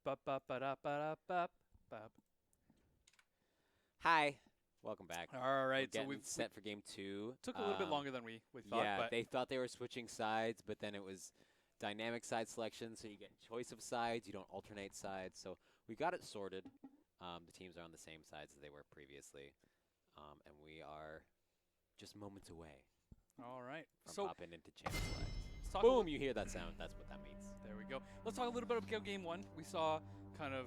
Ba-ba-ba-da-ba-da-ba-ba. Hi, welcome back. All right, so Getting we've set for game 2. took a little bit longer than we thought, Yeah, but they thought they were switching sides, but then it was dynamic side selection, so you get choice of sides. You don't alternate sides. So we got it sorted. The teams are on the same sides as they were previously, and we are just moments away all right. from So popping into channel select. let's talk Boom! You hear that sound? That's what that means. there we go. Let's talk a little bit about game one. We saw kind of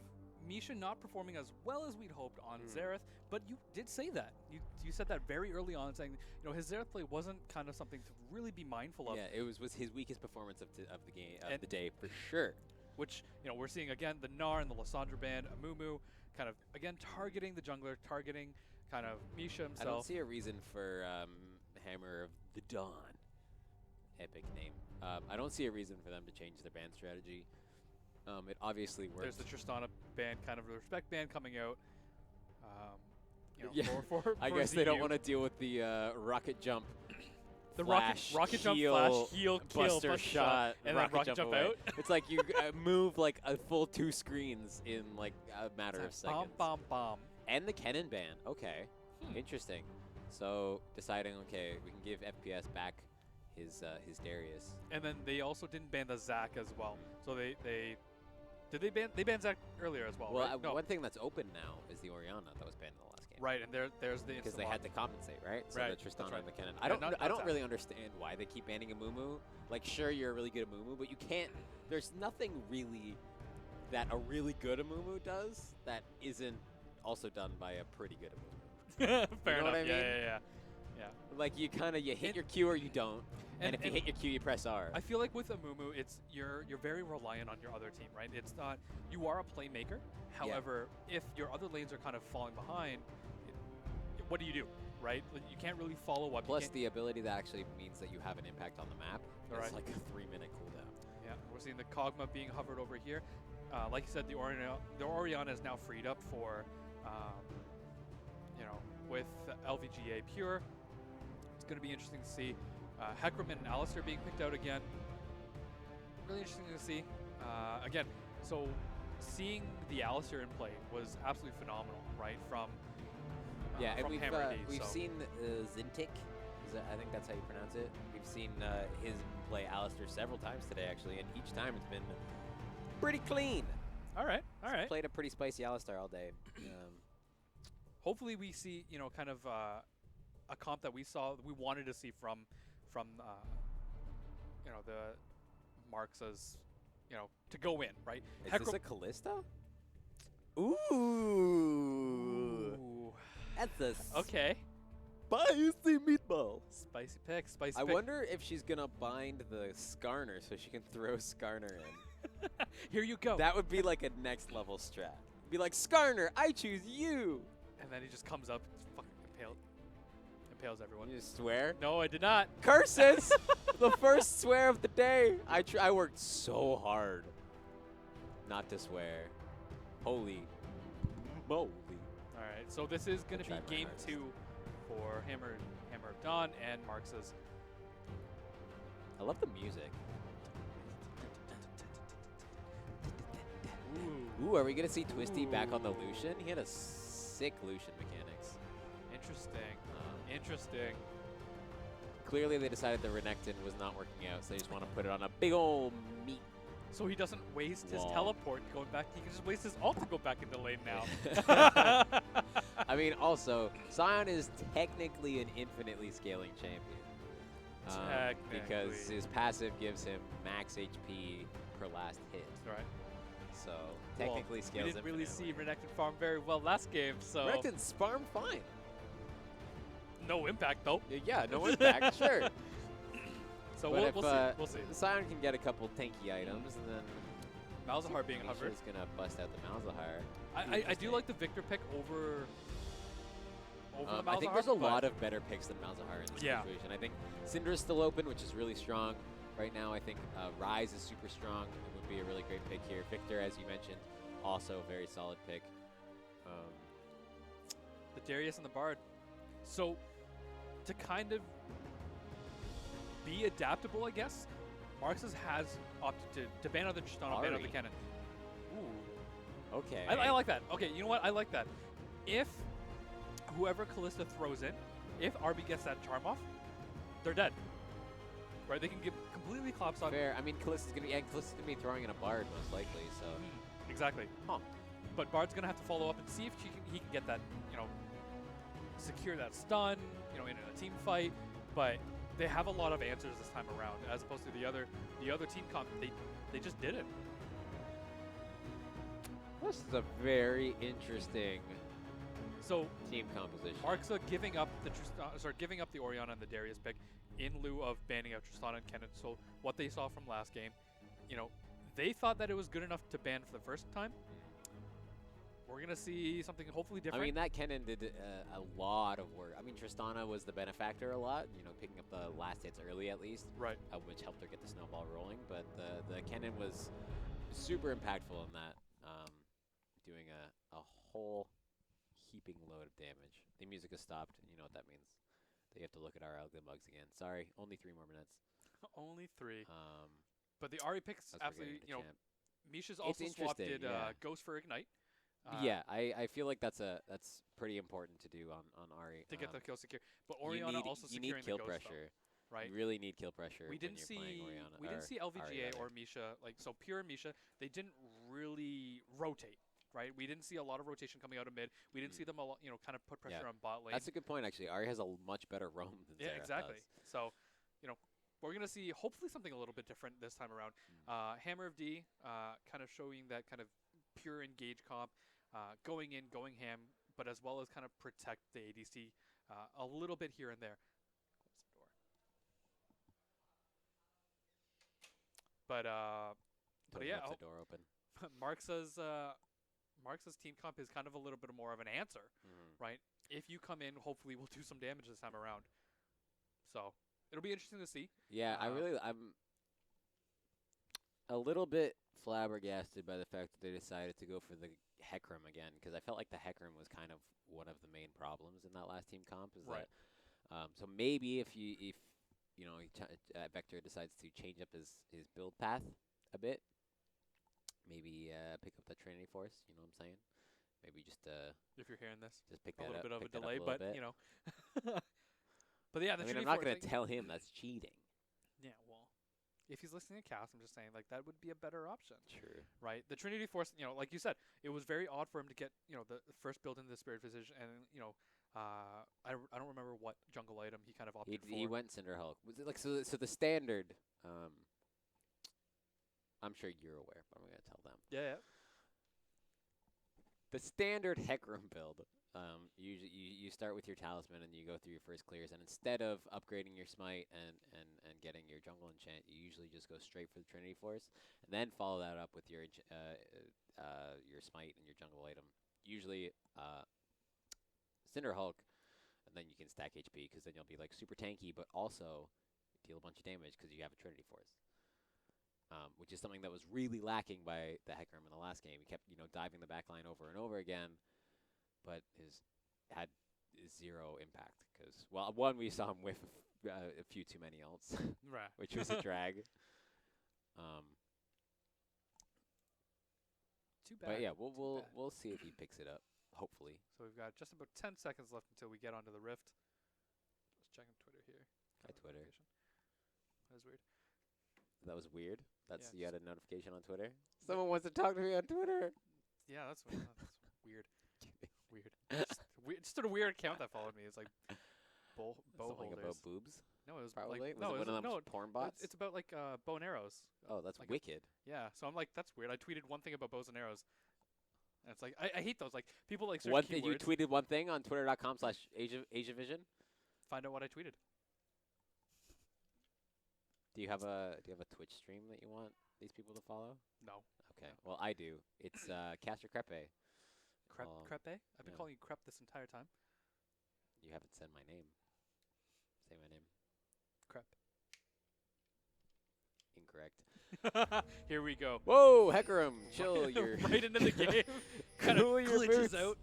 Misha not performing as well as we'd hoped on Xerath, but you did say that. You said that very early on, saying his Xerath play wasn't kind of something to really be mindful of. Yeah, it was his weakest performance of the game And the day for sure. Which we're seeing again the Gnar and the Lysandra band, Amumu, kind of again targeting the jungler, targeting kind of Misha himself. I don't see a reason for Hammer of the Dawn, epic name. I don't see a reason for them to change their ban strategy. It obviously works. There's the Tristana band, kind of the respect band coming out. Yeah. For I guess they don't ZU. want to deal with the rocket jump, The flash, rocket jump, heal, flash, heal, kill, buster shot, and then rocket jump away. out. It's like you move like a full 2 screens in like a matter of seconds. Bomb, bomb, bomb. And the cannon ban. Okay, interesting. So deciding, okay, we can give FPS back his Darius. And then they also didn't ban the Zac as well. So they did ban Zac earlier as well. Well, right? No. one thing that's open now is the Orianna that was banned in the last game. Right, and there's the Because they had to compensate, right? So Right, the that's Tristana right. and the cannon. Yeah, not I don't Zac. really understand why they keep banning a Mumu. Like, sure, you're really good at Mumu, but you can't. There's nothing really that a really good Amumu does that isn't also done by a pretty good Amumu. Fair You know enough. what I mean? Yeah. Like, you hit your Q or you don't. And if you hit your Q, you press R. I feel like with Amumu, it's you're very reliant on your other team, right? It's not you are a playmaker. However, if your other lanes are kind of falling behind, what do you do, right? Like, you can't really follow up. Plus, the ability that actually means that you have an impact on the map Right. is like a 3-minute cooldown. Yeah, we're seeing the Kog'Maw being hovered over here. Like you said, the Orianna is now freed up for, with LVGA Pure. It's going to be interesting to see Hecarim and Alistair being picked out again. Really interesting to see. Again, so seeing the Alistair in play was absolutely phenomenal, right? From Yeah, and from we've Hammer D, we've so. seen Zintik. I think that's how you pronounce it. We've seen his play Alistair several times today, actually, and each time it's been pretty clean. All right. He's played a pretty spicy Alistair all day. Hopefully we see, kind of a comp that we wanted to see from the Markzas, to go in, right? Is Hecarim- this a Callista? Ooh. Ooh. That's a Okay. spicy meatball. Spicy pick, spicy I pick. wonder if she's going to bind the Skarner so she can throw Skarner in. Here you go. That would be like a next level strat. Be like, Skarner, I choose you. And then he just comes up and fucking impales everyone. You just swear? No, I did not. Curses! The first swear of the day. I worked so hard not to swear. Holy moly. All right, so this is going to be tried my game hardest. 2 for Hammer of Dawn and Markza's. I love the music. Ooh, are we going to see Twisty back on the Lucian? He had a sick Lucian mechanics. Interesting. Interesting. Clearly they decided the Renekton was not working out, so they just want to put it on a big old meat. So he doesn't waste his Wall. teleport going back. He can just waste his ult to go back into lane now. I mean, also, Sion is technically an infinitely scaling champion. Because Technically. his passive gives him max HP per last hit. Right. So, technically scales We didn't really infinitely. see Renekton farm very well last game, so Renekton's farm fine. no impact though. Yeah, no impact, sure. So But we'll see. We'll see. Sion can get a couple tanky items, and then Malzahar being hovered. Misha's going to bust out the Malzahar. I do like the Victor pick over the Malzahar. I think there's a but lot of better picks than Malzahar in this Yeah. situation. I think Syndra's still open, which is really strong. Right now, I think Ryze is super strong. It would be a really great pick here. Victor, as you mentioned, also a very solid pick. the Darius and the Bard. So to kind of be adaptable, I guess, Markza has opted to ban out the Tristana, ban out the Ari. cannon. Ooh. Okay. I like that. Okay, you know what? I like that. If whoever Callista throws in, if RB gets that charm off, they're dead. Right? They can get completely collapsed on. Fair. I mean, Callista's gonna be throwing in a Bard most likely. So. Exactly. Huh. But Bard's gonna have to follow up and see if he can get that, secure that stun, in a team fight. But they have a lot of answers this time around, as opposed to the other team comp. They just didn't. This is a very interesting So team composition. Markza giving up the Orianna and the Darius pick in lieu of banning out Tristana and Kennen. So what they saw from last game, they thought that it was good enough to ban for the first time. We're gonna see something hopefully different. I mean, that Kennen did a lot of work. I mean, Tristana was the benefactor a lot, picking up the last hits early at least, right? Which helped her get the snowball rolling. But the Kennen was super impactful in that, doing a whole heaping load of damage. The music has stopped, and you know what that means. They have to look at our Alga mugs again. Sorry, only 3 more minutes. Only 3. But the Ari picks absolutely, Misha's also swapped Ghost for Ignite. Yeah, I feel like that's pretty important to do on Ari. To get the kill secure. But Orianna also securing you need kill the Ghost pressure. Though, right? You really need kill pressure We didn't when you're playing Orianna. We didn't see LVGA or Misha, so Pure and Misha, they didn't really rotate, right? We didn't see a lot of rotation coming out of mid. We didn't see them a lot, kind of put pressure on bot lane. That's a good point, actually. Ari has a much better roam than Xerath exactly. does. So, we're going to see hopefully something a little bit different this time around. Hammer of D, kind of showing that kind of pure engage comp, going in, going ham, but as well as kind of protect the ADC a little bit here and there. Close the door. But yeah, the door open. Markza's team comp is kind of a little bit more of an answer, right? If you come in, hopefully we'll do some damage this time around. So it'll be interesting to see. Yeah, I'm a little bit flabbergasted by the fact that they decided to go for the Hecarim again, because I felt like the Hecarim was kind of one of the main problems in that last team comp. So maybe if Vector decides to change up his build path a bit, maybe pick up that Trinity Force. You know what I'm saying? Maybe just if you're hearing this, just pick a that little up, bit of a pick that delay, up a little but bit. But yeah, I'm not going to tell him that's cheating. Yeah, well, if he's listening to Cass, I'm just saying that would be a better option. True. Right? The Trinity Force, like you said, it was very odd for him to get, the first build into the Spirit Visage, and I don't remember what jungle item he kind of opted for. He went Cinder Hulk. Was it so the standard? I'm sure you're aware, but I'm going to tell them. Yeah. The standard Hecarim build. Usually you start with your talisman and you go through your first clears, and instead of upgrading your smite and getting your jungle enchant, you usually just go straight for the Trinity Force, and then follow that up with your smite and your jungle item. Usually Cinder Hulk, and then you can stack HP, because then you'll be like super tanky, but also deal a bunch of damage because you have a Trinity Force. Which is something that was really lacking by the Hecarim in the last game. He kept diving the backline over and over again, but had 0 impact because, well, one, we saw him whiff a few too many ults, right, which was a drag. Too bad. But yeah, we'll see if he picks it up. Hopefully. So we've got just about 10 seconds left until we get onto the Rift. Just checking Twitter here. Hi, Twitter. That was weird. That was weird. That's yeah, you had a notification on Twitter. Someone wants to talk to me on Twitter. Yeah, that's weird. Weird. Just a weird account that followed me. It's like bow Something holders. about boobs. No, it was probably. like, Was it one of them porn bots? It's about like bow and arrows. Oh, that's like wicked. Yeah, so I'm like, that's weird. I tweeted one thing about bows and arrows, and it's like I hate those. Like people like search one keywords. thing you tweeted one thing on twitter.com/AsiaVision. Find out what I tweeted. Do you have a Twitch stream that you want these people to follow? No. Okay. Well, I do. It's Caster Crepe. Crepe? I've been calling you Crep this entire time. You haven't said my name. Say my name. Crep. Incorrect. Here we go. Whoa, Hecarim, chill your right into the game. Kind of glitches boots. out.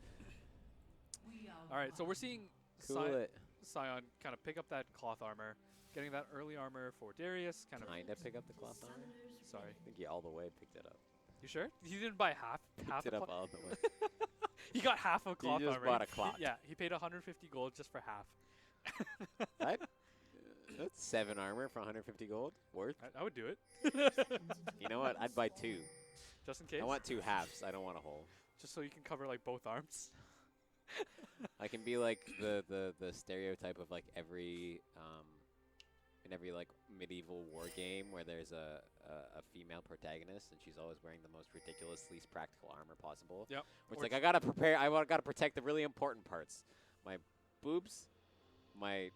All right, so we're seeing Sion kind of pick up that cloth armor, getting that early armor for Darius. Kind of pick up the cloth armor. Sorry. I think he all the way picked it up. You sure? You didn't buy half Picked it a up all the way. He got half of cloth just armor. bought a clock. Yeah, he paid 150 gold just for half. That's 7 armor for 150 gold. Worth. I would do it. You know what? I'd buy 2. Just in case. I want 2 halves. I don't want a whole. Just so you can cover like both arms. I can be like the stereotype of like every in every like medieval war game where there's a female protagonist and she's always wearing the most ridiculous, least practical armor possible. Yep. Which like I gotta protect the really important parts, my boobs, my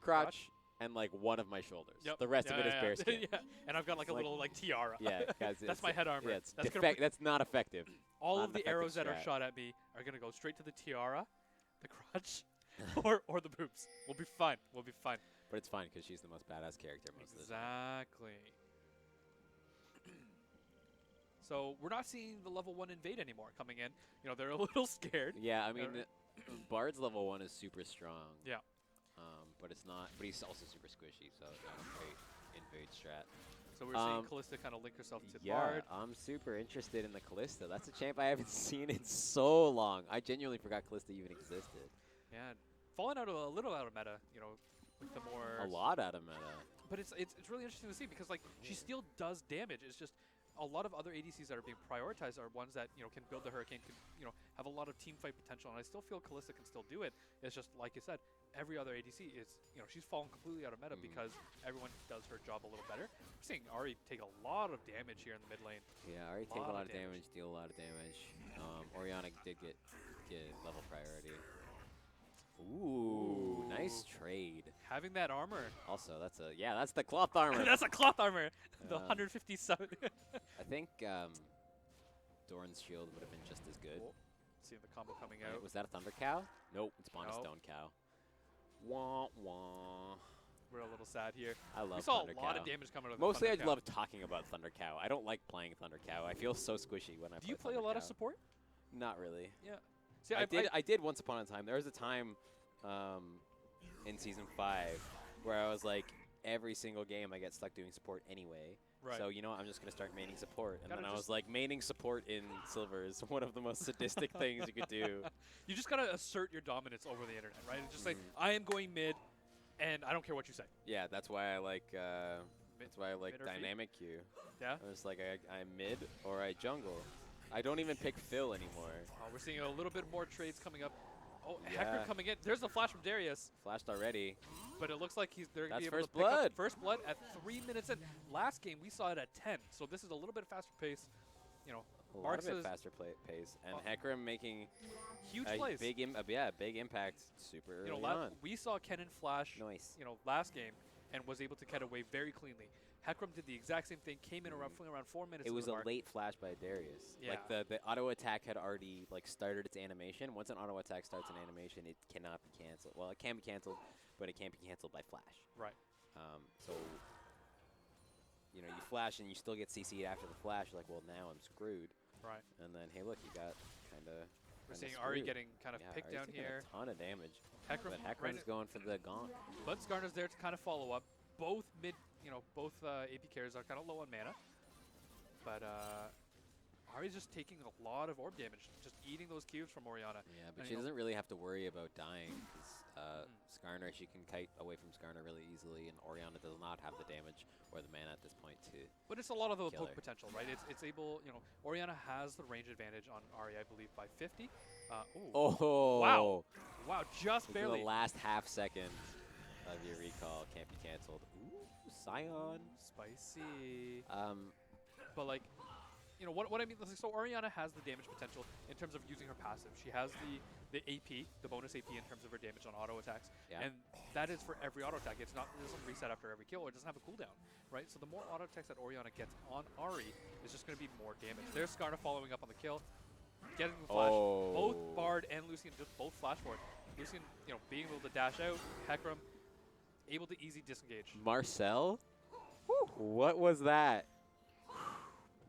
crotch, and like one of my shoulders. Yep. The rest of it is bare skin. Yeah. And I've got like a little like tiara. Yeah, guys, That's my head armor. Yeah, it's That's that's not effective. all Not of an the effective arrows that are strat. shot at me are gonna go straight to the tiara, the crotch, or the boobs. We'll be fine. We'll be fine. But it's fine because she's the most badass character most of the time. Exactly. So we're not seeing the level 1 invade anymore coming in. You know, they're a little scared. Yeah, I mean, Alright. Bard's level 1 is super strong. Yeah. But it's not. But he's also super squishy, so not a great invade strat. So we're seeing Callista kind of link herself to Yeah, Bard. I'm super interested in the Callista. That's a champ I haven't seen in so long. I genuinely forgot Callista even existed. Yeah, falling out of a little out of meta. You know, with the more. A lot out of meta. But it's really interesting to see because like she still does damage. It's just a lot of other ADCs that are being prioritized are ones that can build the Hurricane, can have a lot of team fight potential, and I still feel Callista can still do it. It's just like you said, every other ADC is she's fallen completely out of meta because everyone does her job a little better. We're seeing Ahri take a lot of damage here in the mid lane. Yeah, Ahri take a lot of damage, deal a lot of damage. Orianna did get level priority. Ooh, nice trade. Having that armor. Also, that's the cloth armor. That's a cloth armor. The 157. I think Doran's shield would have been just as good. Seeing the combo coming Right, out. was that a Thunder Cow? Nope, it's Bond Nope. Stone Cow. Wah wah. We're a little sad here. I love We saw Thunder a lot Cow. of damage coming out of Mostly the I Thunder Cow. love talking about Thunder Cow. I don't like playing Thunder Cow. I feel so squishy when I Do you play Thunder a lot Cow. of support? Not really. Yeah. See, I did once upon a time. There was a time in Season 5 where I was like, every single game I get stuck doing support anyway. Right. So, you know what, I'm just going to start maining support. And Gotta then I was just- like, maining support in Silver is one of the most sadistic things you could do. You just gotta assert your dominance over the internet, right? And just say, I am going mid, and I don't care what you say. Yeah, that's why I like Mid or feed? dynamic queue. Yeah. I was like, I'm mid or I jungle. I don't even pick Phil anymore. We're seeing a little bit more trades coming up. Oh, Yeah. Hecarim coming in. There's a flash from Darius, Flashed already. but it looks like they're gonna That's be able first to pick blood. up first blood at 3 minutes in. Last game we saw it at 10, so this is a little bit faster pace. A lot of Markza's it faster pace. And Hecarim making huge a plays. big impact super early on. We saw Kennen flash. Nice. Last game and was able to get away very cleanly. Hecarim did the exact same thing. Came in around 4 minutes. It into was the a mark. late flash by Darius. Yeah. Like the auto attack had already like started its animation. Once an auto attack starts an animation, it cannot be canceled. Well, it can be canceled, but it can't be canceled by flash. Right. So you flash and you still get CC'd after the flash. You're like, well, now I'm screwed. Right. And then hey, look, you got kind of. We're seeing Ahri getting kind of picked down here. A ton of damage. Hecarim, But Hecarim's going for the gaunt. but Skarner's there to kind of follow up. Both both AP carries are kind of low on mana. But Ahri's just taking a lot of orb damage, just eating those cubes from Orianna. Yeah, but And, she you know- doesn't really have to worry about dying. 'Cause, Skarner, she can kite away from Skarner really easily, and Orianna does not have the damage or the mana at this point to. But it's a lot of the Killer. poke potential, right? It's able, Orianna has the range advantage on Ahri, I believe, by 50. Ooh. Oh! Wow. Wow, just Look at barely. the last half second of your recall can't be canceled. Ooh, Scion. Spicy. But like, what I mean. So Orianna has the damage potential in terms of using her passive. She has the AP, the bonus AP in terms of her damage on auto attacks, Yeah. and that is for every auto attack. It doesn't reset after every kill, or it doesn't have a cooldown, right? So the more auto attacks that Orianna gets on Ahri is just going to be more damage. There's Skarner following up on the kill, getting the flash. Oh. Both Bard and Lucian just both flash forward. Lucian, being able to dash out. Hecarim able to easy disengage. Marcel? What was that?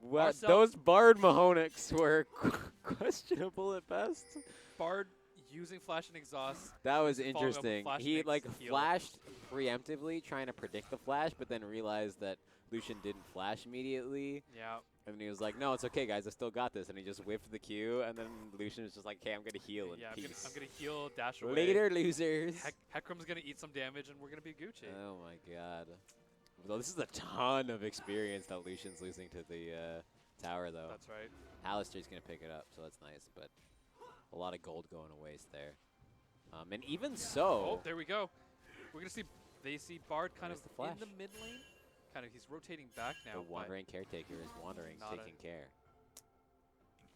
What? Marcel- Those Bard Mahonics were questionable at best. Bard using flash and exhaust. That was Following up with interesting. flash He mix like heal. flashed preemptively trying to predict the flash, but then realized that Lucian didn't flash immediately. Yeah. And he was like, no, it's okay, guys. I still got this. And he just whiffed the Q. And then Lucian was just like, okay, I'm going to heal and Yeah, peace. I'm gonna heal, dash away. Later, losers. Hekrum's gonna eat some damage, and we're gonna be Gucci. Oh, my God. Though this is a ton of experience that Lucian's losing to the tower, though. That's right. Alistair's going to pick it up, so that's nice. But a lot of gold going to waste there. And even so... Oh, there we go. We're gonna see... They see Bard kind of the flash. in the mid lane. Kind of, he's rotating back now. The wandering caretaker is wandering, taking care.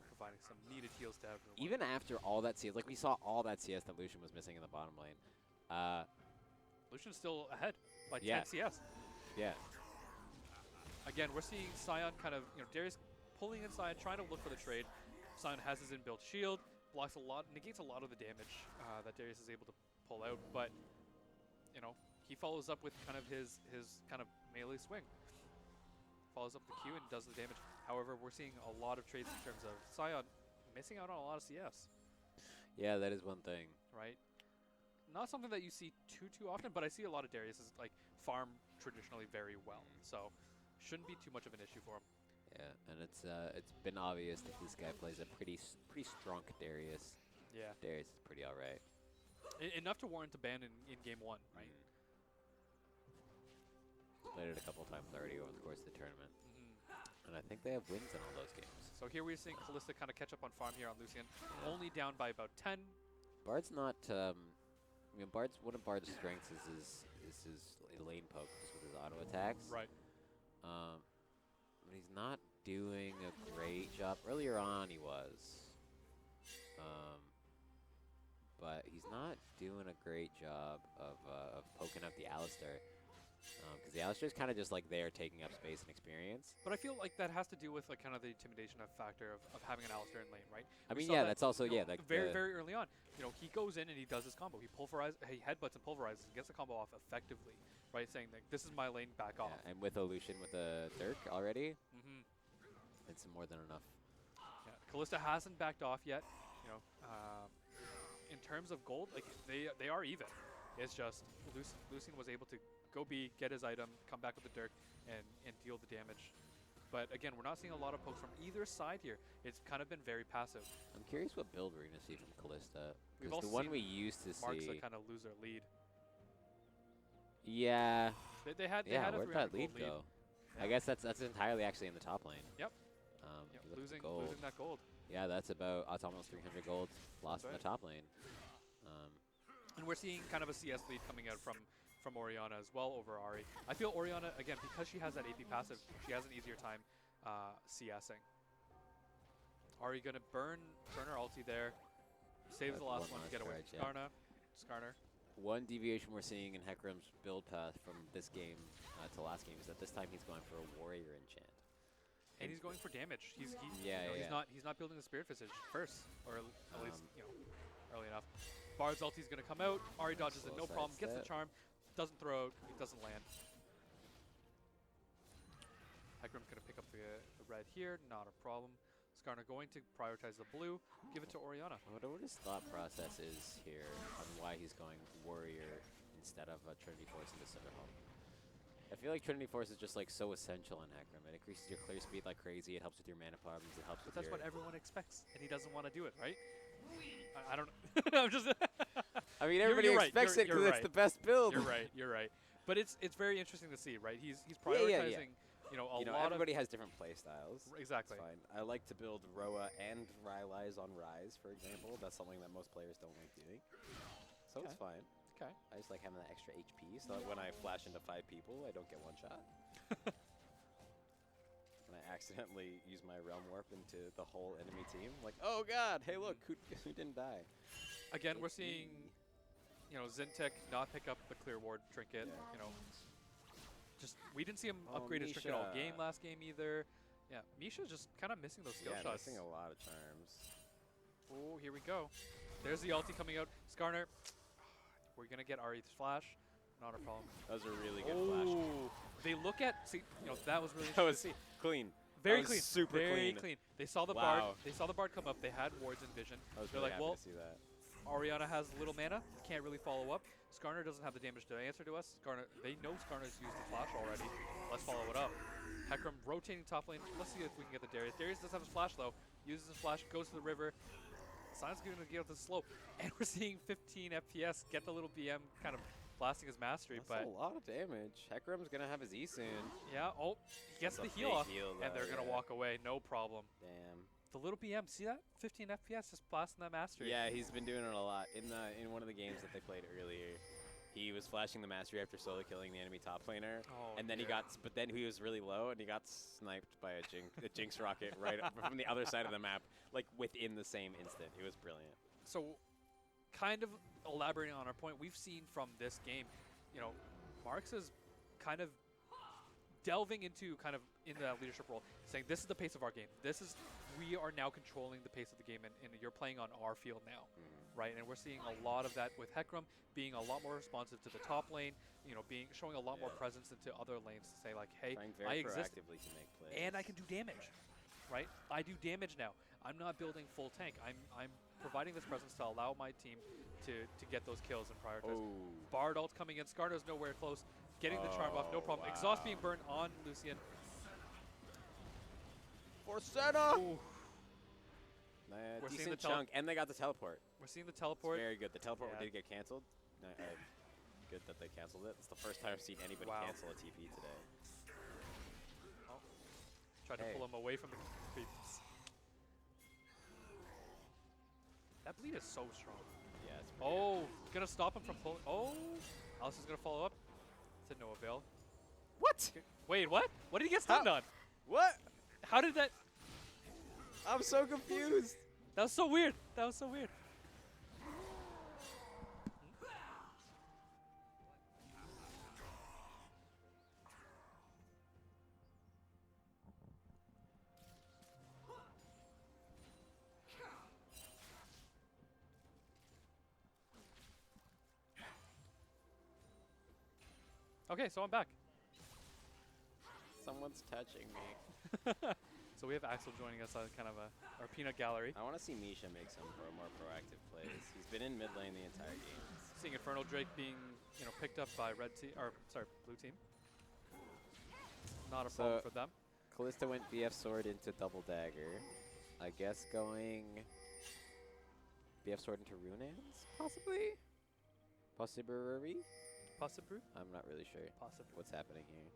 Providing some needed heals to everyone. Even after all that CS, like we saw all that CS that Lucian was missing in the bottom lane. Lucian's still ahead by 10 Yeah. CS. Yeah. Again, we're seeing Sion kind of, Darius pulling inside, trying to look for the trade. Sion has his inbuilt shield, blocks a lot, negates a lot of the damage that Darius is able to pull out, but, he follows up with kind of his kind of melee swing. Follows up the Q and does the damage. However, we're seeing a lot of trades in terms of Sion missing out on a lot of CS. Yeah, that is one thing. Right? Not something that you see too often, but I see a lot of Darius's like farm traditionally very well. So shouldn't be too much of an issue for him. Yeah, and it's been obvious that this guy plays a pretty strong Darius. Yeah. Darius is pretty alright. Enough to warrant a ban in game 1, right? Played it a couple times already over the course of the tournament. And I think they have wins in all those games. So here we're seeing Kalista kind of catch up on farm here on Lucian. Only down by about 10. Bard's not, one of Bard's strengths is his lane poke, just with his auto attacks. Right. But he's not doing a great job. Earlier on he was. But he's not doing a great job of poking up the Alistair. Because the Alistair's kind of just like there taking up space and experience. But I feel like that has to do with like kind of the intimidation factor of having an Alistair in lane, right? I mean, yeah, that's also, yeah. Like very early on, he goes in and he does his combo. He headbutts and pulverizes and gets the combo off effectively, right? Saying like, this is my lane, back off. And with Lucian with a Dirk already, Mm-hmm. it's more than enough. Yeah, Kalista hasn't backed off yet. In terms of gold, like they are even. It's just Lucian was able to go B, get his item, come back with the Dirk, and deal the damage. But again, we're not seeing a lot of pokes from either side here. It's kind of been very passive. I'm curious what build we're going to see from Kalista. We've Because also the one seen we used to Markza see... kind of lose their lead. Yeah. They had a where'd 300 that lead gold go? Yeah. I guess that's entirely actually in the top lane. Yep. Look at Losing gold. that gold. Yeah, that's almost 300 gold lost in That's the top lane. And we're seeing kind of a CS lead coming out from Orianna as well over Ahri. I feel Orianna, again, because she has that AP passive, she has an easier time CSing. Ahri gonna burn her ulti there. Saves the last one to get away from Skarner. One deviation we're seeing in Hekrum's build path from this game to last game is that this time he's going for a warrior enchant. And he's going for damage. He's not building the Spirit Visage first, or at least early enough. Bard's ulti's gonna come out. Ahri dodges it, no problem. Gets the charm, doesn't throw out, it doesn't land. Hekrum's gonna pick up the red here, not a problem. Skarner going to prioritize the blue, give it to Orianna. I wonder what his thought process is here on why he's going warrior instead of Trinity Force into Cinderhome. I feel like Trinity Force is just like so essential in Hecarim. It increases your clear speed like crazy. It helps with your mana problems. It helps with But that's your... what everyone expects, and he doesn't want to do it, right? I don't know. I'm just. I mean, everybody expects it because it's the best build. You're right. You're right. But it's very interesting to see, right? He's prioritizing. Everybody has different play styles. Exactly. It's fine. I like to build Roa and Rylai's on Ryze, for example. That's something that most players don't like doing. So it's fine. Okay. I just like having that extra HP so that when I flash into 5 people, I don't get one shot. And I accidentally use my Realm Warp into the whole enemy team. Like, oh god, hey look, who didn't die? Again, we're seeing, Zintek not pick up the clear ward trinket. Yeah. Just we didn't see him upgrade his trinket all game last game either. Yeah, Misha's just kind of missing those skill shots. Missing a lot of charms. Oh, here we go. There's the ulti coming out. Skarner, we're gonna get Ahri's flash. Not a problem. That was a really good flash. They look at that was really That was interesting to see. clean. Very that was clean. Super very clean. They saw the Wow. bard. They saw the bard come up. They had wards in vision. I was They're really like, happy well, to see that. Oriana has little mana, can't really follow up. Skarner doesn't have the damage to answer to us. Skarner, they know Skarner's used the flash already. Let's follow it up. Hecarim rotating top lane. Let's see if we can get the Darius. Darius does have his flash though. Uses his flash, goes to the river. Sion's going to get out the slope. And we're seeing 15 FPS get the little BM kind of blasting his mastery. That's but a lot of damage. Hecarim's going to have his E soon. yeah, oh, he gets That's the a heal big off. heal And though, they're going to yeah. walk away, no problem. Damn. The little BM, see that? 15 FPS just blasting that mastery. Yeah, he's been doing it a lot. In one of the games that they played earlier, he was flashing the mastery after solo killing the enemy top laner. Oh, And then but then he was really low and he got sniped by a Jinx rocket right up from the other side of the map, like within the same instant. It was brilliant. So, kind of elaborating on our point, we've seen from this game, you know, Markza's kind of delving into kind of in that leadership role, saying this is the pace of our game. We are now controlling the pace of the game, and you're playing on our field now, right? And we're seeing a lot of that with Hecarim being a lot more responsive to the top lane, you know, showing a lot more presence into other lanes to say like, hey, Trying I very exist, proactively to make plays. and I can do damage, right? I do damage now. I'm not building full tank. I'm providing this presence to allow my team to get those kills and prioritize. Oh. Bard ult's coming in. Skarner's nowhere close. Getting the charm off, no problem. Wow. Exhaust being burned on Lucian. Forcetta! We're seeing Decent the chunk, and they got the teleport. We're seeing the teleport. Very good. The teleport Yeah. did get canceled. Good that they canceled it. It's the first time I've seen anybody Wow. cancel a TP today. Oh. Tried to pull him away from the creeps. That bleed is so strong. Yeah, it's pretty Oh, gonna stop him from pulling. Oh, Alice is gonna follow up. To no avail. What? Wait, what? What did he get stunned on? What? How did that? I'm so confused. That was so weird. That was so weird. Okay, so I'm back. Someone's touching me. So we have Axel joining us on kind of our peanut gallery. I want to see Misha make some more proactive plays. He's been in mid lane the entire game. Seeing Infernal Drake being, you know, picked up by blue team. Not a problem for them. Callista went BF sword into double dagger. I guess going BF sword into Runans, possibly? Possibly? Possibly. I'm not really sure Possibly. what's happening here.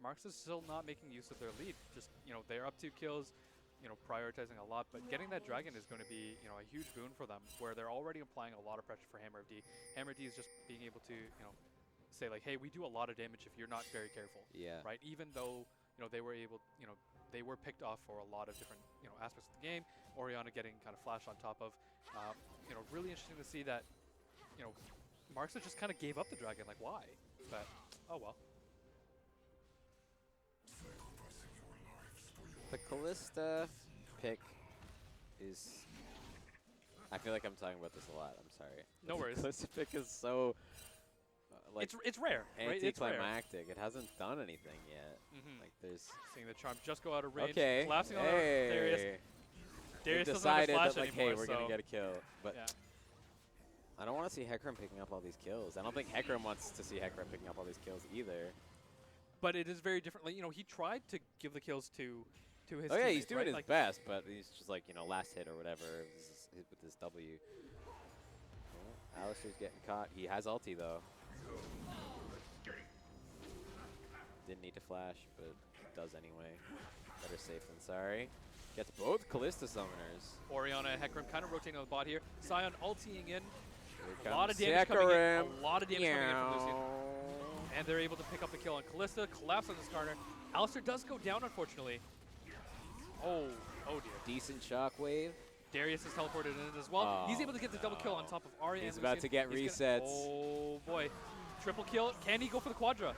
Markza is still not making use of their lead. Just, you know, they're up 2 kills, you know, prioritizing a lot. But getting that dragon is going to be, you know, a huge boon for them, where they're already applying a lot of pressure for Hammer of D. Hammer of D is just being able to, you know, say like, hey, we do a lot of damage if you're not very careful. Yeah. Right? Even though, you know, they were able, you know, they were picked off for a lot of different, you know, aspects of the game. Oriana getting kind of flash on top of, you know, really interesting to see that, you know, Markza just kind of gave up the dragon. Like, why? But, oh well. The Callista pick is... I feel like I'm talking about this a lot. I'm sorry. No worries. The Callista pick is so... like it's rare, right? It's rare. anticlimactic. It hasn't done anything yet. Like there's... Seeing the charm just go out of range. Okay. Collapsing on Darius. Hey. Darius They doesn't have his decided flash that, like, anymore, hey, we're going so to get a kill. But yeah. I don't want to see Hecarim picking up all these kills. I don't think Hecarim wants to see Hecarim picking up all these kills either. But it is very different. Like, you know, he tried to give the kills to his Oh yeah, he's teammates, doing right? his Like, best, but he's just like, you know, last hit or whatever with his W. Oh, Alistair's getting caught. He has ulti though. Didn't need to flash, but does anyway. Better safe than sorry. Gets both Callista summoners. Oriana and Hecarim kind of rotating on the bot here. Sion ultiing in. Here A lot of comes damage coming in. Hecarim. A lot of damage coming in from Lucian. Meow. And they're able to pick up the kill on Callista. Collapse on this Skarner. Alistair does go down, unfortunately. Oh dear. Decent shockwave. Darius is teleported in as well. Oh, He's able to get the double kill on top of Arya He's and about Lucian. to get He's resets. Oh boy. Triple kill. Can he go for the quadra?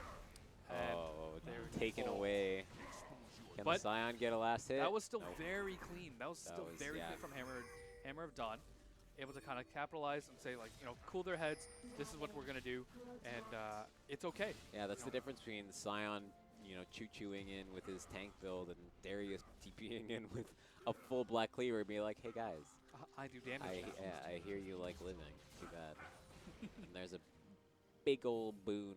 Oh, there taken we go. away. Can But the Scion get a last hit? That was still Nope. very clean. That was still was- very yeah. clean from Hammer of Dawn. Able to kind of capitalize and say, like, you know, cool their heads. This is what we're going to do. And it's okay. Yeah, that's You the know. difference between Scion you know, choo-chooing in with his tank build, and Darius TPing in with a full black cleaver, and be like, hey guys, I do damage now. yeah, I hear you like living. Too bad. And there's a big old boon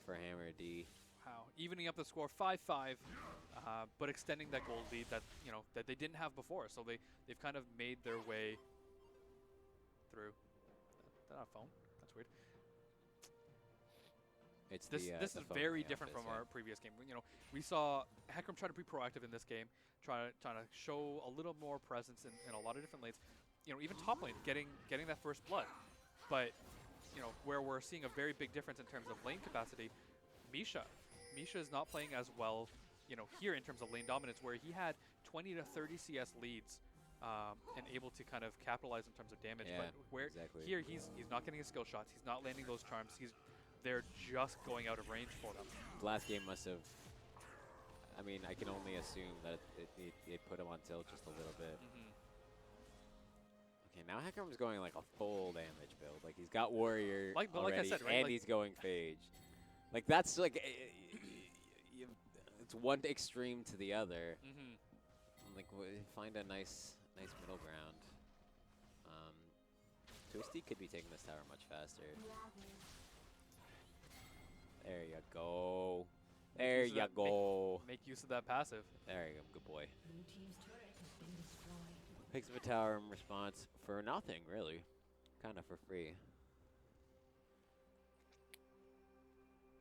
for Hammer D. Wow, evening up the score 5-5, but extending that gold lead that that they didn't have before. So they've kind of made their way through. Is that not a phone? That's weird. It's This is the phone very in the different office, from yeah. our previous game. We saw Hecarim try to be proactive in this game, trying to show a little more presence in a lot of different lanes. Even top lane, getting that first blood. But where we're seeing a very big difference in terms of lane capacity, Misha is not playing as well, here in terms of lane dominance, where he had 20 to 30 CS leads and able to kind of capitalize in terms of damage. Yeah, but where exactly. here he's not getting his skill shots, he's not landing those charms, they're just going out of range for them. Last game must have. I mean, I can only assume that it put him on tilt just a little bit. Okay, now Hecarim's going like a full damage build. Like he's got warrior But already, like I said, right? and Like he's going phage. Like that's like it's one extreme to the other. Like find a nice middle ground. Twisty could be taking this tower much faster. There you go. There you go. Make use of that passive. There you go. Good boy. Blue team's turret has been destroyed. Picks up a tower in response for nothing, really. Kind of for free.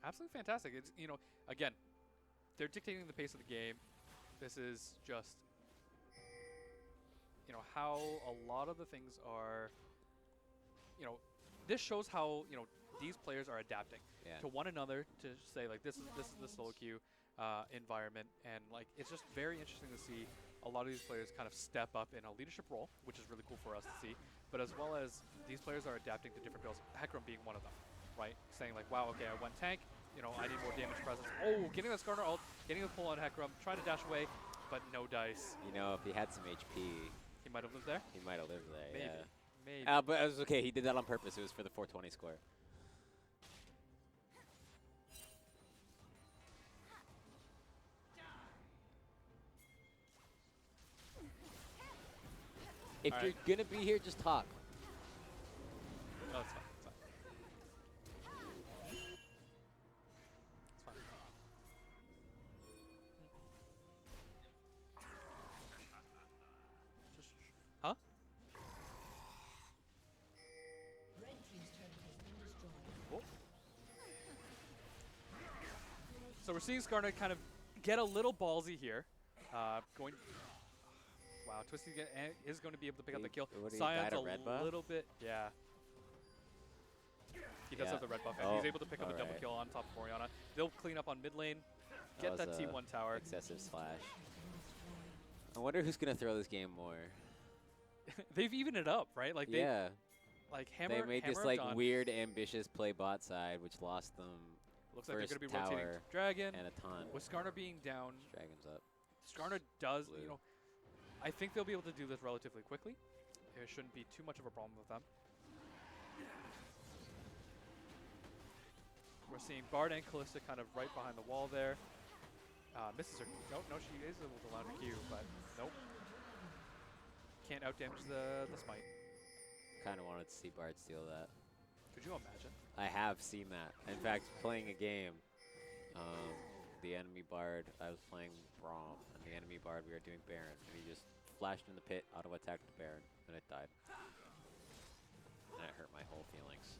Absolutely fantastic. It's again, they're dictating the pace of the game. This is just how a lot of the things are. This shows how these players are adapting Yeah. to one another to say like this is the solo queue environment, and like it's just very interesting to see a lot of these players kind of step up in a leadership role, which is really cool for us to see. But as well as these players are adapting to different builds. Hecarim being one of them, right? Saying like, wow, okay, I went tank. I need more damage presence. Oh, getting that Skarner ult, getting the pull on Hecarim, trying to dash away, but no dice. If he had some HP, He might have lived there. he might have lived there. Maybe. Yeah. Maybe. But it was okay. He did that on purpose. It was for the 420 score. If All you're right. gonna be here, just talk. No, it's fine. It's fine. It's fine. Just, huh? Red team's turret has been destroyed. Oh. So we're seeing Skarner kind of get a little ballsy here. Going. Wow, Twisty is going to be able to pick up the kill. What, he Scion's died a a red buff? little bit, yeah. He does Yeah. have the red buff, and Oh, he's able to pick up a double alright. kill on top of Orianna. They'll clean up on mid lane, get was that a T1 tower. Excessive slash. Has been destroyed. I wonder who's gonna throw this game more. They've evened it up, right? Like Yeah. like Hammer. They made Hammer this have like done. weird, ambitious play bot side, which lost them Looks like they're first going to be rotating tower Dragon. and a ton. With Skarner being down, Dragons up. Skarner does, Blue. I think they'll be able to do this relatively quickly. There shouldn't be too much of a problem with them. We're seeing Bard and Kalista kind of right behind the wall there. Misses her. No, she is able to land a Q, but nope. Can't outdamage the smite. Kind of wanted to see Bard steal that. Could you imagine? I have seen that. In fact, playing a game, the enemy Bard, I was playing Braum, and the enemy Bard, we were doing Baron, and he just flashed in the pit, auto-attacked the Baron, and it died. And it hurt my whole feelings.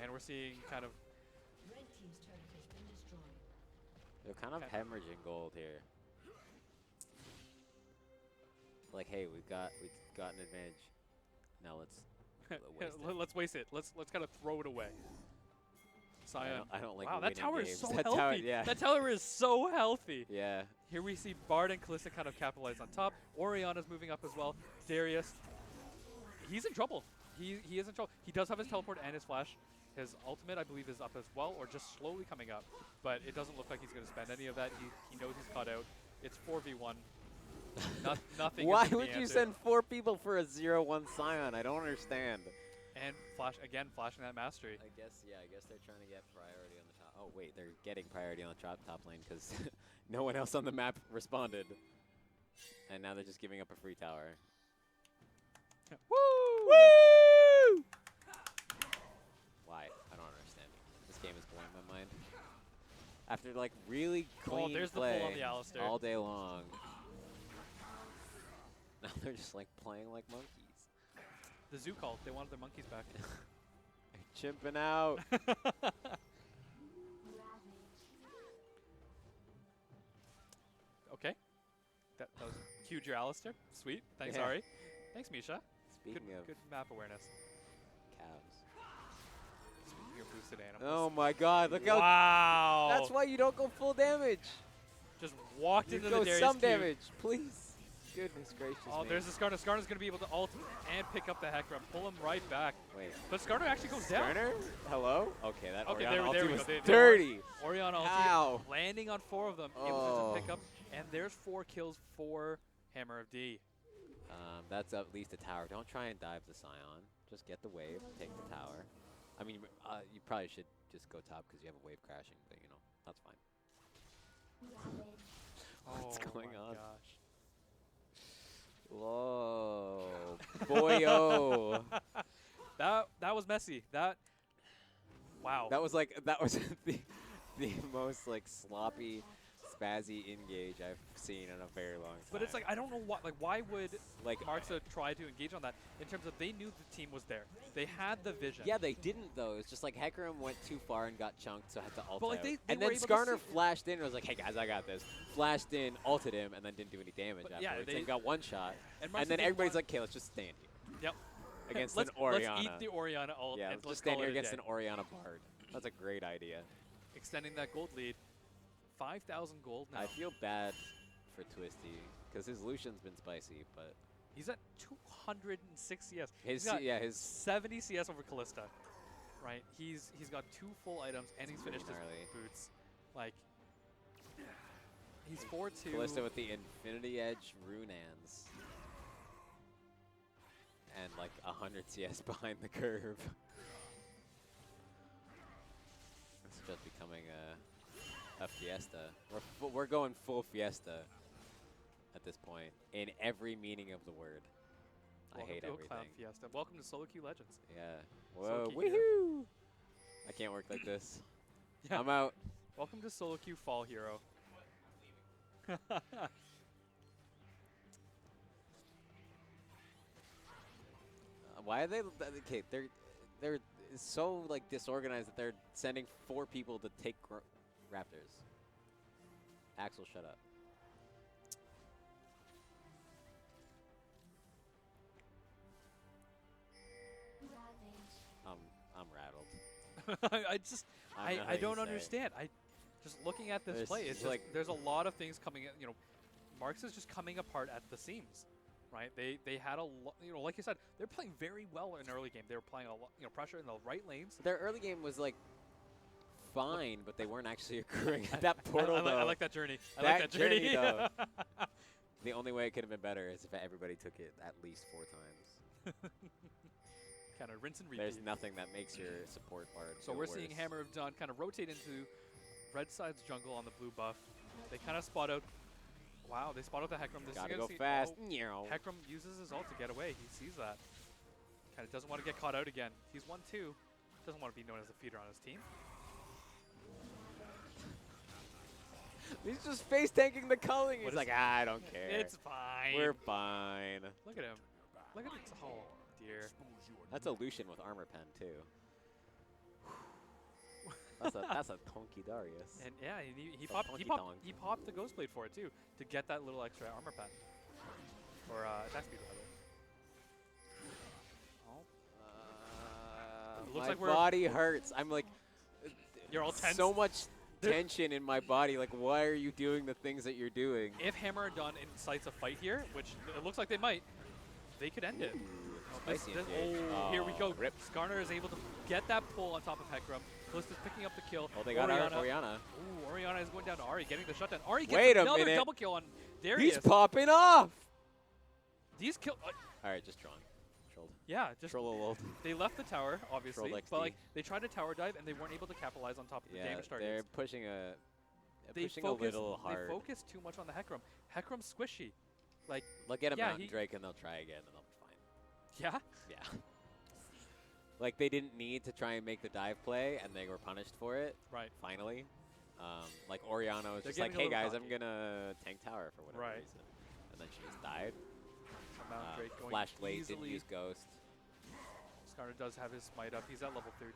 And we're seeing kind of Red team's turret has been destroyed. They're kind of Okay. hemorrhaging gold here. Like, hey, we've got an advantage. Now let's waste it. let's waste it. Let's kind of throw it away. Scion. I don't like Wow, that winning tower games. is so That healthy. tower, yeah. That tower is so healthy. Yeah. Here we see Bard and Kalista kind of capitalize on top. Orianna's moving up as well. Darius, he's in trouble. He is in trouble. He does have his teleport and his flash. His ultimate, I believe, is up as well, or just slowly coming up. But it doesn't look like he's going to spend any of that. He knows he's caught out. It's 4v1. Nothing. Why is the would you answer. send 4 people for a 0-1 Scion? I don't understand. And flashing that mastery. I guess they're trying to get priority on the top. Oh wait, they're getting priority on the top lane because no one else on the map responded, and now they're just giving up a free tower. Woo! Woo! Why? I don't understand. This game is blowing my mind. After like really clean there's the play pull on the Alistair. all day long, now they're just like playing like monkeys. The zoo cult. They wanted their monkeys back. They're chimping out. Okay. That was huge, your Alistair. Sweet. Thanks, Yeah. Ari. Thanks, Misha. Speaking of Good map awareness. cows. Speaking of boosted animals. Oh my God! Look how. Wow. That's why you don't go full damage. Just walked You into go the Darius some queue. damage, please. Goodness gracious Oh, me. there's the Skarner. Skarner's going to be able to ult and pick up the Hecarim, pull him right back. Wait. But Skarner actually goes down. Turner? Hello? Okay, that Okay, Orianna there ulti we was go. They dirty. Orianna Ow. ulti, landing on 4 of them, able to Oh. just pick up. And there's 4 kills for Hammer of D. That's at least a tower. Don't try and dive the Scion. Just get the wave, take the tower. I mean, you probably should just go top because you have a wave crashing, but you know, that's fine. What's going my on? Gosh. Whoa. Boy-o. That was messy. Wow. That was the most like sloppy, spazzy engage I've seen in a very long time. But it's like, I don't know why would like Markza try to engage on that in terms of they knew the team was there. They had the vision. yeah, they didn't though. It's just like Hecarim went too far and got chunked, so I had to ult But, like, out. they And were then able to Skarner see- flashed in and was like, "Hey guys, I got this." Flashed in, ulted him, and then didn't do any damage But, yeah, afterwards. they- and got one shot. And, And then everybody's like, "Okay, let's just stand here yep. against let's, an Orianna." Let's eat the Orianna ult yeah, and let's let's just stand call here it a against day. an Orianna Bard. That's a great idea. Extending that gold lead. 5,000 gold now. I feel bad for Twisty because his Lucian's been spicy, but He's at 206 CS. his He's got his 70 CS over Callista. Right? He's got 2 full items and he's finished his gnarly. boots. Like, he's 4-2. Callista with the Infinity Edge Runans. And like 100 CS behind the curve. It's just becoming a fiesta. We're going full fiesta at this point in every meaning of the word. Welcome I hate to a Clown everything. Fiesta. Welcome to Solo Queue Legends. Yeah. Solo Whoa, queue hero. woohoo! I can't work like this. Yeah. I'm out. Welcome to Solo Queue Fall Hero. Why are they? Okay, they're so like disorganized that they're sending 4 people to take Raptors. Axel, shut up. I'm rattled. I don't understand. I just looking at this There's play, it's just like- there's a lot of things coming in. You know, Markza is just coming apart at the seams, right? They had a lot. You know, like you said, they're playing very well in early game. They were playing a lot, you know, pressure in the right lanes. Their early game was like fine, but they weren't actually occurring. That portal, I though. like that journey. I like that That journey, journey. though. The only way it could have been better is if everybody took it at least 4 times. Kind of rinse and repeat. There's nothing that makes your support part. So we're seeing Hammer of Dawn kind of rotate into red side's jungle on the blue buff. They kind of spot out. Wow, they spot out the Hecarim. This Gotta is go gonna see, fast. oh, Meow. Hecarim uses his ult to get away. He sees that. Kind of doesn't want to get caught out again. He's 1-2. Doesn't want to be known as a feeder on his team. He's just face tanking the culling. What He's is like, I don't care. It's fine. We're fine. Look at him. Look at it. Oh, dear. That's a Lucian with armor pen too. that's a Tonky Darius. And yeah, he A popped funky dong. he popped the Ghost Blade for it too to get that little extra armor pen. Or attack speed rather. Oh. It looks My like we're- body hurts. I'm like, You're all tense. so much tension in my body. Like, why are you doing the things that you're doing? If Hammer and Dawn incites a fight here, which it looks like they might, they could end it. Spicy engage. Here we go. Rip. Skarner is able to get that pull on top of Hecarim. Callista's picking up the kill. Oh, they got Orianna. Ooh, Orianna is going down to Ari, getting the shutdown. Ari gets Wait a another minute. double kill on Darius. He's popping off. These kill. All right, just Tron. Trolled. Yeah, just Troll they left the tower, obviously, XD. but like they tried to tower dive and they weren't able to capitalize on top of the Yeah, damage they're targets. pushing a They pushing a little hard. They focus too much on the Hecarim. Hecarim's squishy. Like, They'll get a yeah, Mountain Drake and they'll try again and they'll be fine. yeah, Yeah. Like they didn't need to try and make the dive play and they were punished for it. right. Finally. Like Oriana was They're just like, getting a hey little guys, I'm cocky. gonna tank tower for whatever Right. reason. And then she just died. So Mount Drake going Flashed late, easily. didn't use Ghost. Skarner does have his smite up. He's at level 13,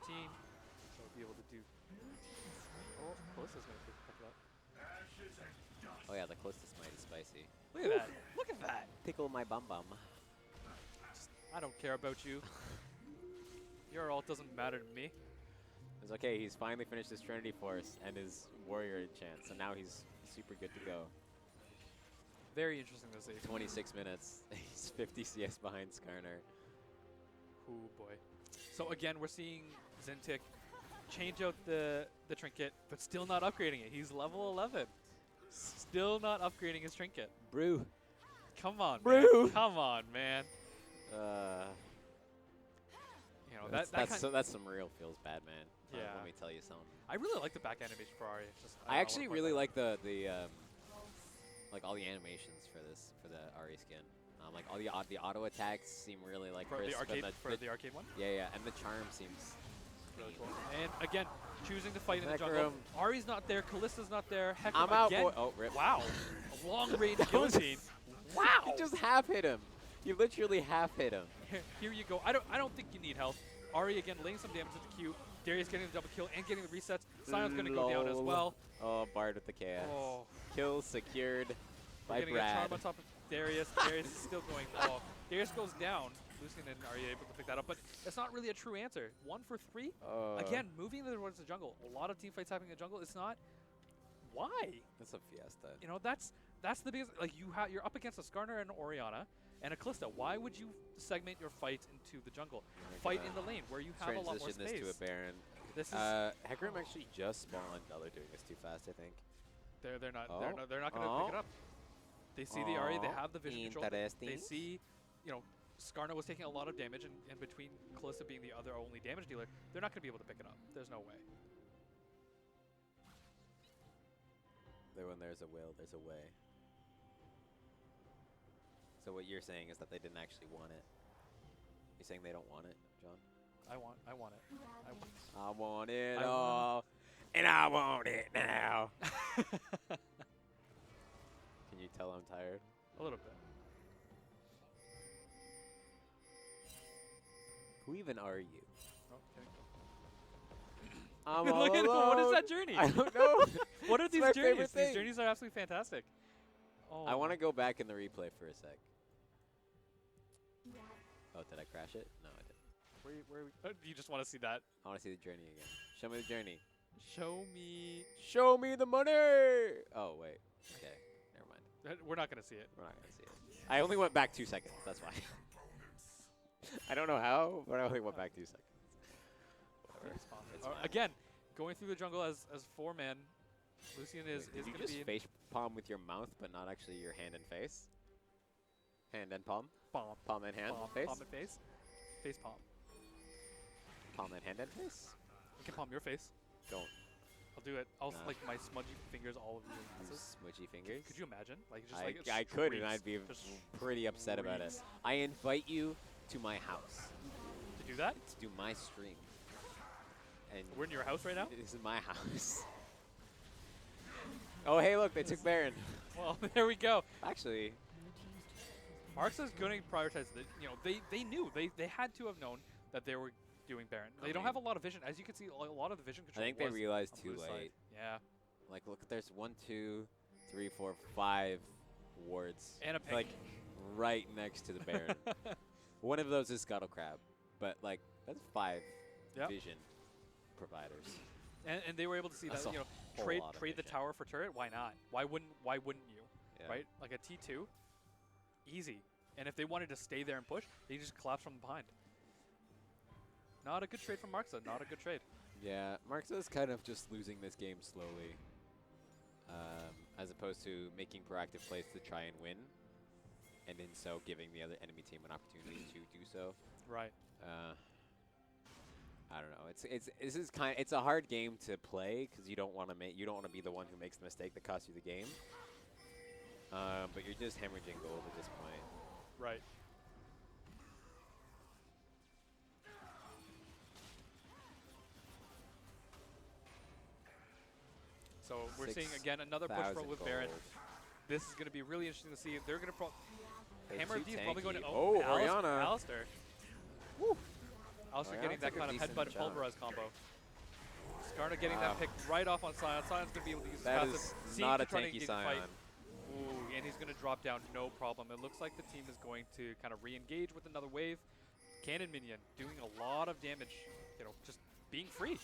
so he'll be able to do. Oh, Callista's gonna pick it up. Oh yeah, the closest smite is spicy. Look at that! Look at that! Tickle my bum bum. I don't care about you. Your ult doesn't matter to me. It's okay, he's finally finished his Trinity Force and his Warrior enchant, so now he's super good to go. Very interesting to see. 26 minutes. He's 50 CS behind Skarner. Oh boy. So again, we're seeing Zintik change out the trinket, but still not upgrading it. He's level 11. Still not upgrading his trinket. Brew. Come on, Brew. man. Come on, man. You know, That's some real feels bad, man. Yeah. Let me tell you something. I really like the back animation for Ari. It's just, I actually really like. like the like all the animations for the Ari skin. Like all the auto attacks seem really like For crisp. the arcade, and for the arcade one? yeah, and the charm seems Really clean. cool. And again, choosing to fight in the Hecarim. jungle. Ari's not there, Callista's not there, Hecarim I'm out, again. boy. Oh, rip. Wow. A long range That was- guillotine. Wow. You just half hit him. You literally half hit him. Here you go. I don't think you need health. Ari again laying some damage at the Q. Darius getting the double kill and getting the resets. Sion's going to go down as Lol. well. Oh, Bard with the chaos. Oh, Kill secured we're by getting a Brad. charm on top of Darius. Darius is still going. Oh, Darius goes down. Lucian and Ari able to pick that up, but that's not really a true answer. 1 for 3. Again, moving towards the jungle. A lot of team fights happening in the jungle. It's not. Why? That's a fiesta. You know, that's the biggest. Like you're up against a Skarner and Oriana and a Kalista. Why would you segment your fight into the jungle? Fight in the lane where you have a lot more Transition space. this to a Baron. This is Hecarim actually just spawned. Oh, they're doing this too fast, I think. they're not Oh. they're not going to pick it up. They see the Ari. They have the vision control. They Interesting. see, you know, Skarner was taking a lot of damage, and between Kalista being the other only damage dealer, they're not going to be able to pick it up. There's no way. When there's a will, there's a way. So what you're saying is that they didn't actually want it. You're saying they don't want it, John? I want it. I want it I all, and I want it now. Can you tell I'm tired? A little bit. Who even are you? Oh, kidding. I'm Look all at him. alone. What is that journey? I don't know. What are It's these my journeys? favorite These thing. journeys are absolutely fantastic. Oh, I want to go back in the replay for a sec. Oh, did I crash it? No, I didn't. Where you just want to see that? I want to see the journey again. Show me the journey. Show me. Show me the money! Oh, wait. Okay. Never mind. We're not gonna see it. We're not going to see it. I only went back 2 seconds. That's why. I don't know how, but I only went back 2 seconds. Whatever. It's fine. Again, going through the jungle as 4-man, Lucian is Did you going to just be in face palm with your mouth, but not actually your hand and face? Hand and palm? palm, Palm and hand? palm, Face? palm and face, face palm. Palm and hand and face? I can palm your face. Don't. I'll do it. I'll Nah. like my smudgy fingers all over your You glasses. smudgy fingers? Could you imagine? Like just I, like I could, and streaks, I'd be just pretty upset about it. streaks. I invite you to my house To do that? to do my stream. And We're in your house right now. this is my house. Oh, hey, look, they took Baron. Well, there we go. Actually, Markza's going to prioritize the. You know, they knew they had to have known that they were doing Baron. They don't have a lot of vision, as you can see. A lot of the vision I control. think they was realized on too blue side. late. Yeah, Like, look, there's 1, 2, 3, 4, 5 wards. and a pink. Like, right next to the Baron. One of those is Scuttle Crab. But, like, that's 5 Yep. vision providers. And they were able to see That's that. a You know, whole trade lot of the vision. tower for turret. Why not? Why wouldn't you? Yeah. Right? Like a T2, easy. And if they wanted to stay there and push, they just collapse from behind. Not a good trade from Markza. Not a good trade. Yeah, Markza's kind of just losing this game slowly, as opposed to making proactive plays to try and win. and in so giving the other enemy team an opportunity to do so. Right. I don't know. It's a hard game to play because you don't want to be the one who makes the mistake that costs you the game. But you're just hemorrhaging gold at this point. Right. So we're seeing again another push for with Baron. This is going to be really interesting to see. They're going to Hammer of D is probably going to Orianna. Alistair. Woo. Alistair Orianna getting that took a kind of decent headbutt and jump. pulverize combo. Skarner getting that pick right off on Sion. Sion's going to be able to use his That passive. is Seeing not a to try to tanky engage the fight. Sion. Ooh, and he's going to drop down no problem. It looks like the team is going to kind of re-engage with another wave. Cannon minion doing a lot of damage, just being free.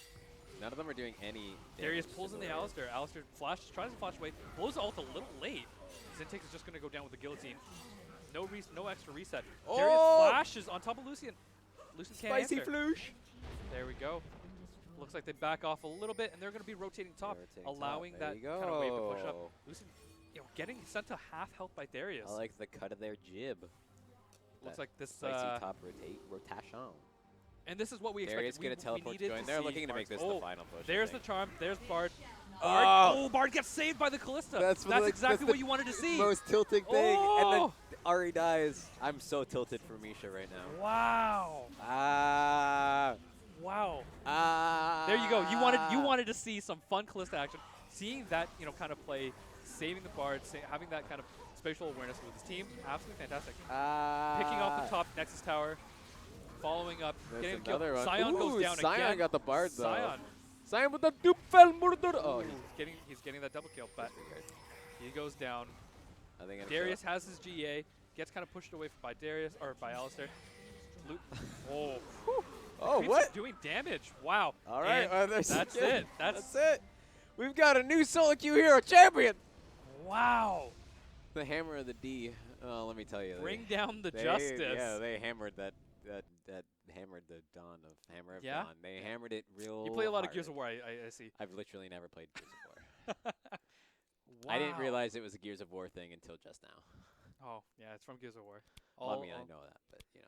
None of them are doing any Darius damage pulls in the similar. Alistair. Alistair tries to flash away. Blows the ult a little late. Zintex is just going to go down with the guillotine. No extra reset. Darius flashes on top of Lucian. Lucian can't Spicy answer. floosh. There we go. Looks like they back off a little bit, and they're going to be rotating top, allowing There that you kind of wave to push up. go. Lucian, getting sent to half health by Darius. I like the cut of their jib. Looks That like this. Spicy top rotation. And this is what we Darius expected. gonna teleport to needed join. to They're see looking to make Markza. this the final push. I There's the think. charm. There's Bard. Oh! Bard gets saved by the Callista. That's exactly what you wanted to see. Most tilting thing, and then Oh! Ari dies. I'm so tilted for Misha right now. Wow. Wow. There you go. You wanted to see some fun Callista action. Seeing that, kind of play, saving the Bard, having that kind of spatial awareness with his team, absolutely fantastic. Picking off the top Nexus Tower, following up, That's getting a kill. another one. Sion goes Ooh, down Sion again. got the Bard though. Sion. Sion with the Dupfel Murder. Oh, He's getting that double kill, but he goes down. I think I'm Darius has his GA, gets kind of pushed away by Darius or by Alistair. Oh, Oh, Creeps what? is doing damage. Wow. All right, And that's that's it. it. That's it. We've got a new solo queue hero champion. wow. The hammer of the D. Oh, let me tell you. Bring down the they, justice. Yeah, they hammered that hammered the Dawn of Hammer of Yeah? Dawn. They hammered it real You play a lot of hard. Gears of War, I see. I've literally never played Gears of War. Wow. I didn't realize it was a Gears of War thing until just now. Oh, yeah, it's from Gears of War. Well, I mean, I know that, but you know.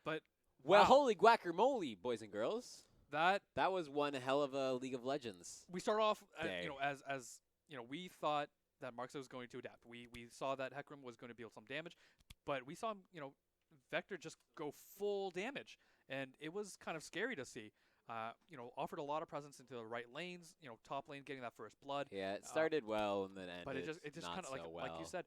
But Well, wow. holy guacamole, boys and girls! That That was one hell of a League of Legends. we start off, Day. as we thought that Markza was going to adapt. We saw that Hecarim was going to deal some damage, but we saw him, Vector just go full damage, and it was kind of scary to see. Offered a lot of presence into the right lanes. Top lane getting that first blood. Yeah, it started well and then ended But it just not kind of so like you said,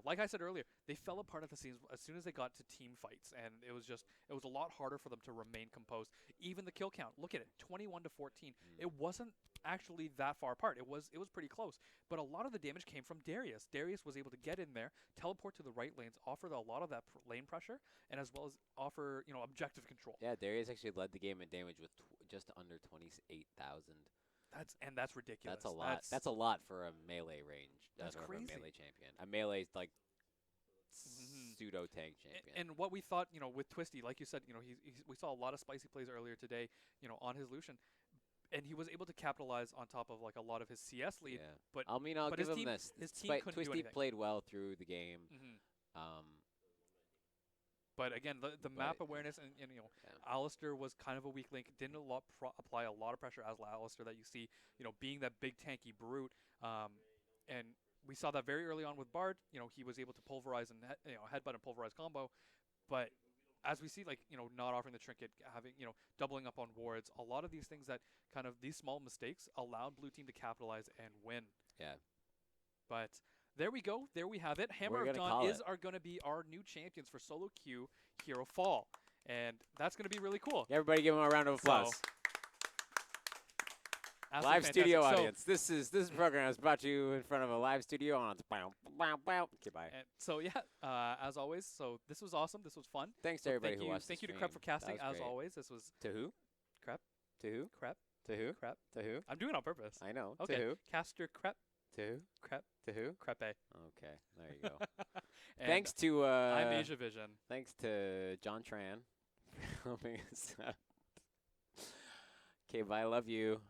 like I said earlier, they fell apart at the seams as soon as they got to team fights, and it was a lot harder for them to remain composed. Even the kill count, look at it, 21 to 14. It wasn't actually that far apart. It was pretty close. But a lot of the damage came from Darius. Darius was able to get in there, teleport to the right lanes, offer a lot of that lane pressure, and as well as offer objective control. Yeah, Darius actually led the game in damage with just under 28,000. That's ridiculous. That's a lot. That's a lot for a melee range. That's or crazy. A melee champion. A melee like Mhm. pseudo tank champion. And what we thought, with Twisty, like you said, we saw a lot of spicy plays earlier today, on his Lucian, and he was able to capitalize on top of like a lot of his CS lead. yeah. But I mean, I'll but give his him team- this. his team couldn't do Twisty anything. played well through the game. But again, the map But, awareness and yeah. Alistair was kind of a weak link. Didn't apply a lot of pressure as Alistair that you see, being that big tanky brute. And we saw that very early on with Bard. He was able to pulverize and headbutt and pulverize combo. But as we see, like not offering the trinket, having doubling up on wards, a lot of these things that kind of these small mistakes allowed blue team to capitalize and win. Yeah. But there we go. There we have it. Hammer We're of gonna Dawn call is it. going to be our new champions for solo queue Hero Fall. And that's going to be really cool. Everybody give him a round of applause. Absolutely Live studio fantastic. audience. This program is brought to you in front of a live studio audience. Okay, bye. And so yeah, as always, so this was awesome. This was fun. Thanks to So everybody thank who you, watched thank the you to Crep for stream. That casting, was as great. always. This was To who? Crep, To who? Crep, To who? Crep. To who? I'm doing it on purpose. I know. Okay, To who? Caster Crep, To who? Crep, To who? Crepe. Okay, there you go. And Thanks to I'm Asia Vision. Thanks to John Tran for helping us out. Okay, bye. I love you.